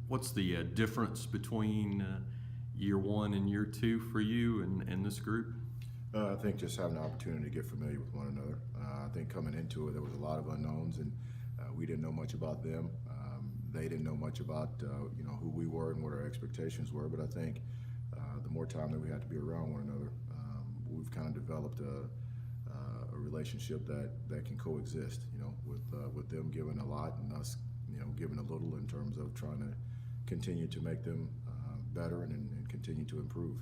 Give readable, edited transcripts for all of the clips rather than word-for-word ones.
What's the difference between year one and year two for you and this group? I think just having the opportunity to get familiar with one another. I think coming into it, there was a lot of unknowns, and we didn't know much about them. They didn't know much about who we were and what our expectations were. But I think the more time that we had to be around one another, we've kind of developed a relationship that can coexist. With them giving a lot and us, giving a little in terms of trying to continue to make them better and continue to improve.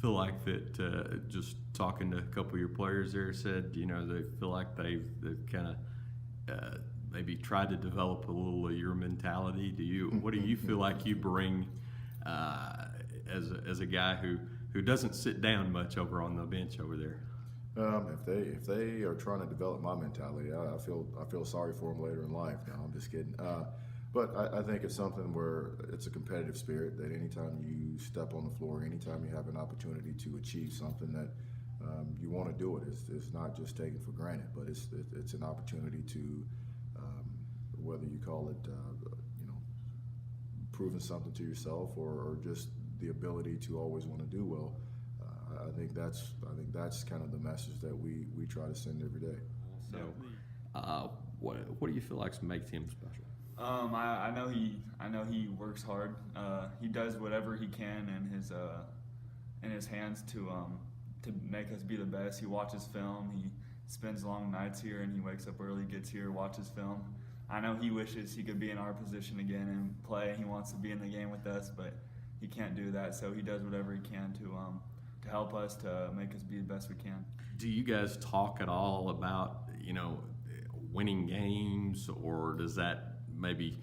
Feel like that just talking to a couple of your players there said they feel like they've kind of maybe tried to develop a little of your mentality. What do you feel like you bring as a guy who doesn't sit down much over on the bench over there? If they are trying to develop my mentality, I feel sorry for them later in life. No, I'm just kidding. But I think it's something where it's a competitive spirit that anytime you step on the floor, anytime you have an opportunity to achieve something that you want to do it. It's not just taken for granted, but it's an opportunity to, whether you call it, proving something to yourself or just the ability to always want to do well. I think that's kind of the message that we try to send every day. So, what do you feel like makes him special? I know he works hard. He does whatever he can in his hands to make us be the best. He watches film. He spends long nights here, and he wakes up early, gets here, watches film. I know he wishes he could be in our position again and play. He wants to be in the game with us, but he can't do that. So he does whatever he can to help us, to make us be the best we can. Do you guys talk at all about winning games, or does that maybe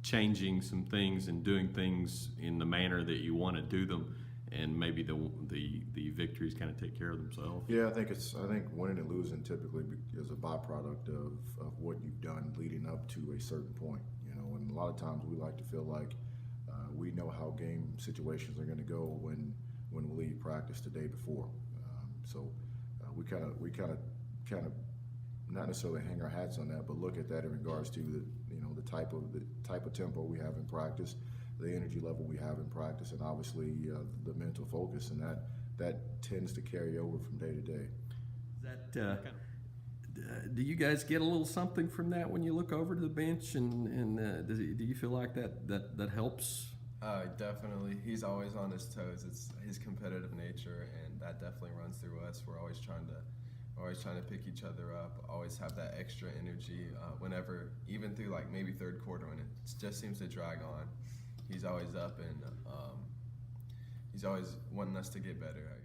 changing some things and doing things in the manner that you want to do them, and maybe the victories kind of take care of themselves? Yeah, I think winning and losing typically is a byproduct of what you've done leading up to a certain point. And a lot of times we like to feel like we know how game situations are going to go when we leave practice the day before. So we kind of not necessarily hang our hats on that, but look at that in regards to the type of tempo we have in practice, the energy level we have in practice, and obviously the mental focus, and that tends to carry over from day to day. Do you guys get a little something from that when you look over to the bench, and do you feel like that helps? Definitely. He's always on his toes. It's his competitive nature, and that definitely runs through us. We're always trying to pick each other up, always have that extra energy whenever, even through like maybe third quarter when it just seems to drag on. He's always up, and he's always wanting us to get better, I guess.